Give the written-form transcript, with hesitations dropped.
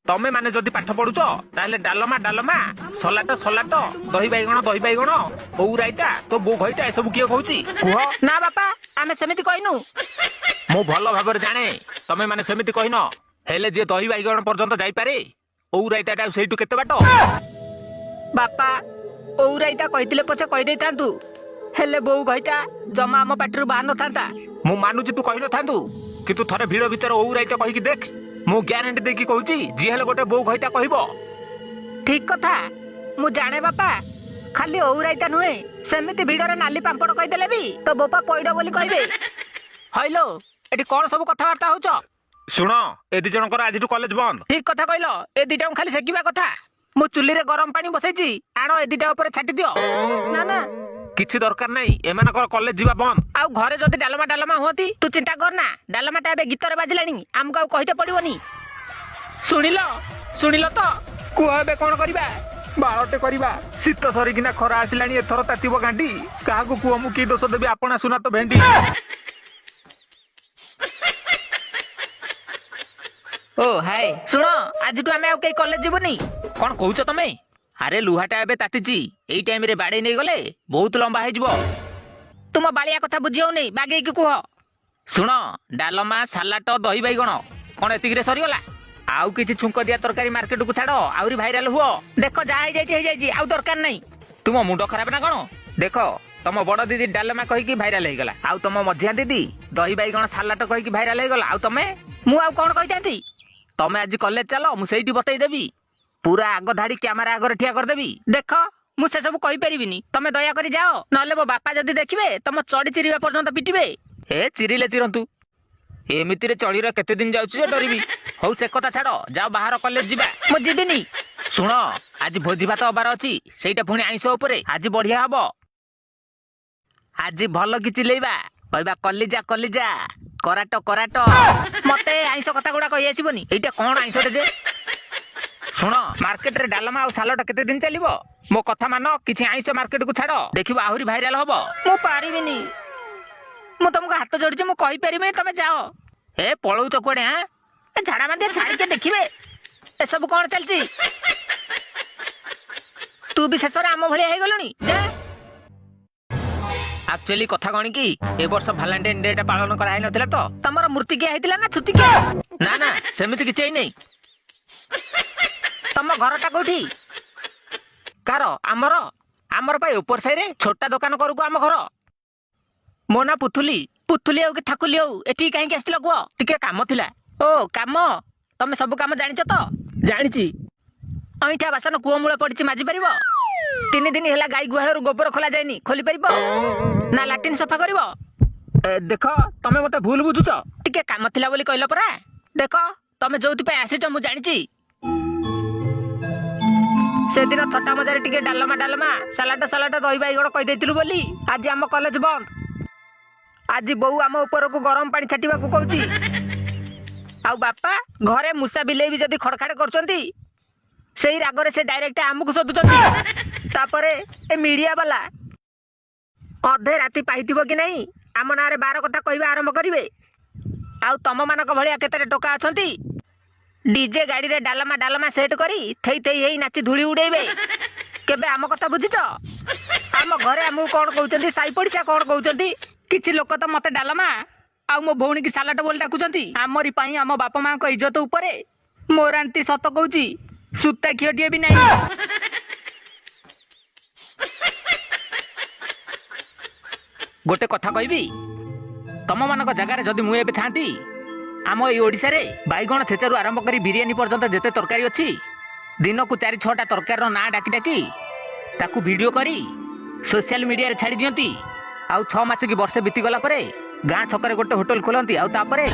ତମେ ମାନେ ଯଦି ପାଠ ପଢୁଛ ତାହେଲେ ଡାଲମା ଡାଲମା, ସଲାଟ ସଲାଟ, ଦହି ବାଇଗଣ, ଓଉ ରାଇତା, ତ ବୋଉ ଘଇଟା ଏସବୁ କିଏ କହୁଛି କୁହ? ନା ବାପା, ଆମେ ସେମିତି କହିନୁ। ମୁଁ ଭଲ ଭାବରେ ଜାଣେ ତମେ ମାନେ ସେମିତି କହିନ। ହେଲେ ଯିଏ ଦହି ବାଇଗଣ ପର୍ଯ୍ୟନ୍ତ ଯାଇପାରେ, ଓଉ ରାଇତାଟା ସେଇଠୁ କେତେ ବାଟ? ବାପା, ଓଉ ରାଇତା କହିଥିଲେ ପଛେ କହିଦେଇଥାନ୍ତୁ, ହେଲେ ବୋଉ ଘଇଟା ଜମା ଆମ ପାଟିରୁ ବାହାରି ନଥାନ୍ତା। ମୁଁ ମାନୁଛି ତୁ କହିନଥାନ୍ତୁ, କିନ୍ତୁ ଥରେ ଭିଡ ଭିତରେ ଓଉ ରାଇତା କହିକି ଦେଖ। ମୁଁ ଗ୍ୟାରେଣ୍ଟି ଦେଇକି କହୁଛି, ଯିଏ ହେଲେ ଗୋଟେ ବୋଉ ଘଇତା କହିବ। ଠିକ କଥା, ମୁଁ ଜାଣେ ବାପା। ଖାଲି ଓଉ ରାଇତା ନୁହେଁ, ସେମିତି ଭିଡରେ ନାଲି ପାମ୍ପଡ କହିଦେଲେ ବି ତ ବୋପା ପଇଡ ବୋଲି କହିବେ। ହଇଲୋ, ଏଠି କଣ ସବୁ କଥାବାର୍ତ୍ତା ହଉଛ? ଶୁଣ, ଏ ଦି ଜଣଙ୍କର ଆଜିଠୁ କଲେଜ ବନ୍ଦ। ଠିକ କଥା କହିଲ, ଏ ଦିଟାଙ୍କୁ ଖାଲି ସେକିବା କଥା। ମୁଁ ଚୁଲିରେ ଗରମ ପାଣି ବସେଇଛି, ଆଣ ଏ ଦିଟା ଉପରେ ଛାଟି ଦିଅ। ନା ନା, କିଛି ଦରକାର ନାହିଁ, ଏମାନଙ୍କର କଲେଜ ଯିବା ବନ୍ଦ। ଆଉ ଘରେ ଯଦି ଡାଲମା ଡାଲମା ହୁଅନ୍ତି, ତୁ ଚିନ୍ତା କରନା, ଡାଲମାଟା ଏବେ ଗୀତରେ ବାଜିଲାଣି, ଆମକୁ ଆଉ କହିତେ ପଡିବନି। ଶୁଣିଲ ତ? କୁହ ଏବେ କଣ କରିବା? ବାଳଟେ କରିବା। ଶୀତ ସରିକିନା ଖରା ଆସିଲାଣି, ଏଥର ତାତିବ ଗାଣ୍ଡି। କାହାକୁ କୁହ ମୁଁ କି ଦୋଷ ଦେବି, ଆପଣା ସୁନା ତ ଭେଣ୍ଡି। ଓ ହାଏ, ଶୁଣ, ଆଜିଠୁ ଆମେ ଆଉ କେହି କଲେଜ ଯିବୁନି। କଣ କହୁଛ ତମେ? ଆରେ ଲୁହାଟା ଏବେ ତାତିଛି, ଏଇ ଟାଇମରେ ବାଡେଇ ନେଇଗଲେ ବହୁତ ଲମ୍ବା ହେଇଯିବ। ତୁମ ବାଳିଆ କଥା ବୁଝି ହଉନି, ବାଗେଇକି କୁହ। ଶୁଣ, ଡାଲମା, ସାଲାଟ, ଦହି ବାଇଗଣ, କଣ ଏତିକିରେ ସରିଗଲା? ଆଉ କିଛି ଛୁଙ୍କ ଦିଆ ତରକାରୀ ମାର୍କେଟକୁ ଛାଡ, ଆହୁରି ଭାଇରାଲ ହୁଅ। ଦେଖ, ଯାହା ହେଇଯାଇଛି, ଆଉ ଦରକାର ନାହିଁ। ତୁମ ମୁଣ୍ଡ ଖରାପ ନା କଣ? ଦେଖ, ତମ ବଡ ଦିଦି ଡାଲମା କହିକି ଭାଇରାଲ ହେଇଗଲା, ଆଉ ତମ ମଝିଆ ଦିଦି ଦହି ବାଇଗଣ ସାଲାଟ କହିକି ଭାଇରାଲ ହେଇଗଲା, ଆଉ ତମେ? ମୁଁ ଆଉ କଣ କହିଥାନ୍ତି? ତମେ ଆଜି କଲେଜ ଚାଲ, ମୁଁ ସେଇଠି ବତେଇଦେବି। ପୁରା ଆଗ ଧାଡି କ୍ୟାମେରା ଆଗରେ ଠିଆ କରିଦେବି। ଦେଖ, ମୁଁ ସେସବୁ କହିପାରିବିନି, ତମେ ଦୟାକରି ଯାଅ, ନହେଲେ ମୋ ବାପା ଯଦି ଦେଖିବେ ତମ ଚଢି ଚିରିବା ପର୍ଯ୍ୟନ୍ତ ପିଟିବେ। ଏ ଚିରିଲେ ଚିରନ୍ତୁ, ଏମିତିରେ ଚଳିର କେତେ ଦିନ ଯାଉଛି ଯେ ଡରିବି। ହଉ ସେ କଥା ଛାଡ, ଯାଅ ବାହାର କଲେଜ ଯିବା। ମୁଁ ଯିବିନି। ଶୁଣ, ଆଜି ଭୋଜି ଭାତ ହବାର ଅଛି, ସେଇଟା ପୁଣି ଆଇଁଷ ଉପରେ। ଆଜି ବଢିଆ ହବ। ଆଜି ଭଲ କି ଚିଲେଇବା, କହିବା କଲିଜା କଲିଜା, କରାଟ କରାଟ। ମତେ ଆଇଁଷ କଥା ଗୁଡା କହି ଆସିବନି। ଏଇଟା କଣ ଆଇଁଷଟେ ଯେ? ଶୁଣ, ମାର୍କେଟରେ ଡାଲମା ଆଉ ସାଲଟ କେତେ ଦିନ ଚାଲିବ? ମୋ କଥା ମାନ, କିଛି ଆଇଁଷ ମାର୍କେଟକୁ ଛାଡ, ଦେଖିବ ଆହୁରି ଭାଇରାଲ ହବ। ମୁଁ ପାରିବିନି, ମୁଁ ତମକୁ ହାତ ଯୋଡିଛି, ମୁଁ କହିପାରିବିନି, ତମେ ଯାଅ। ଏ ପଳଉଛ କୁଆଡେ? ଝାଡା ବାନ୍ଧିଆ ଛାଡିକେ ଦେଖିବେ ଏସବୁ କଣ ଚାଲିଛି। ତୁ ବି ଶେଷରେ ଆମ ଭଳିଆ ହେଇଗଲୁଣି। ଆକ୍ଚୁଆଲି କଥା କଣ କି, ଏ ବର୍ଷ ଭାଲେଣ୍ଟାଇନ ଡେ ଟା ପାଳନ କରାହେଇନଥିଲା ତ। ତମର ମୂର୍ତ୍ତିକିଆ ହେଇଥିଲା ନା ଛୁତିକିଆ? ନା ନା, ସେମିତି କିଛି ହେଇନାହିଁ। ତମ ଘରଟା କୋଉଠି? କାର? ଆମର ପାଇଁ ଉପର ସାହିରେ ଛୋଟା ଦୋକାନ କରୁକୁ ଆମ ଘର। ମୋ ନା ପୁଥୁଲି। ପୁଥୁଲି ହଉ କି ଥାକୁଲି ହଉ, ଏଠିକି କାହିଁକି ଆସିଥିଲ କୁହ? ଟିକେ କାମ ଥିଲା। ଓ କାମ, ତମେ ସବୁ କାମ ଜାଣିଛ ତ? ଜାଣିଛି। ଅଇଁଠା ବାସନ କୂଅ ମୂଳ ପଡିଛି, ମାଜି ପାରିବ? 3 ଦିନ ହେଲା ଗାଈ ଗୁହାଳରୁ ଗୋବର ଖୋଲା ଯାଇନି, ଖୋଲି ପାରିବ? ନା ଲାଟିନ୍ ସଫା କରିବ? ଦେଖ, ତମେ ମତେ ଭୁଲ ବୁଝୁଛ। ଟିକେ କାମ ଥିଲା ବୋଲି କହିଲ ପରା। ଦେଖ, ତମେ ଯୋଉଥିପାଇଁ ଆସିଛ ମୁଁ ଜାଣିଛି। ସେଦିନ ଥଟା ମଜାରେ ଟିକେ ଡାଲମା ଡାଲମା, ସାଲାଟ ସାଲାଟ, ଦହି ବାଇଗଣ କହିଦେଇଥିଲୁ ବୋଲି ଆଜି ଆମ କଲେଜ ବନ୍ଦ। ଆଜି ବୋଉ ଆମ ଉପରକୁ ଗରମ ପାଣି ଛାଟିବାକୁ କହୁଛି। ଆଉ ବାପା ଘରେ ମୂଷା ବିଲେଇ ବି ଯଦି ଖଡଖାଡ କରୁଛନ୍ତି, ସେଇ ରାଗରେ ସେ ଡାଇରେକ୍ଟ ଆମକୁ ଶୋଧୁଛନ୍ତି। ତାପରେ ଏ ମିଡିଆ ବାଲା ଅଧେ ରାତି ପାଇଥିବ କି ନାହିଁ, ଆମ ନାଁରେ 12 କଥା କହିବା ଆରମ୍ଭ କରିବେ। ଆଉ ତମ ମାନଙ୍କ ଭଳିଆ କେତେଟା ଟୋକା ଅଛନ୍ତି, ଡିଜେ ଗାଡିରେ ଡାଲମା ଡାଲମା ସେଟ୍ କରି ଥେଇ ଥେଇ ହେଇ ନାଚି ଧୂଳି ଉଡେଇବେ। କେବେ ଆମ କଥା ବୁଝିଛ? ଆମ ଘରେ ଆମକୁ କଣ କହୁଛନ୍ତି, ସାଇ ପଡିଶା କଣ କହୁଛନ୍ତି, କିଛି ଲୋକ ତ ମତେ ଡାଲମା ଆଉ ମୋ ଭଉଣୀ କି ସାଲାଟ ବୋଲି ଡାକୁଛନ୍ତି। ଆମରି ପାଇଁ ଆମ ବାପା ମାଙ୍କ ଇଜ୍ଜତ ଉପରେ ମୋର ଆଣ୍ଟି ସତ କହୁଛି, ସୂତା ଖିଅଟିଏ ବି ନାହିଁ। ଗୋଟେ କଥା କହିବି, ତମ ମାନଙ୍କ ଜାଗାରେ ଯଦି ମୁଁ ଏବେ ଥାନ୍ତି, ଆମ ଏଇ ଓଡିଶାରେ ବାଇଗଣ ଛେଚାରୁ ଆରମ୍ଭ କରି ବିରିୟାନୀ ପର୍ଯ୍ୟନ୍ତ ଯେତେ ତରକାରୀ ଅଛି, ଦିନକୁ 4-6ଟା ତରକାରୀର ନାଁ ଡାକି ଡାକି ତାକୁ ଭିଡିଓ କରି ସୋସିଆଲ ମିଡିଆରେ ଛାଡି ଦିଅନ୍ତି। ଆଉ 6 ମାସ କି ବର୍ଷେ ବିତିଗଲା ପରେ ଗାଁ ଛକରେ ଗୋଟେ ହୋଟେଲ ଖୋଲନ୍ତି, ଆଉ ତାପରେ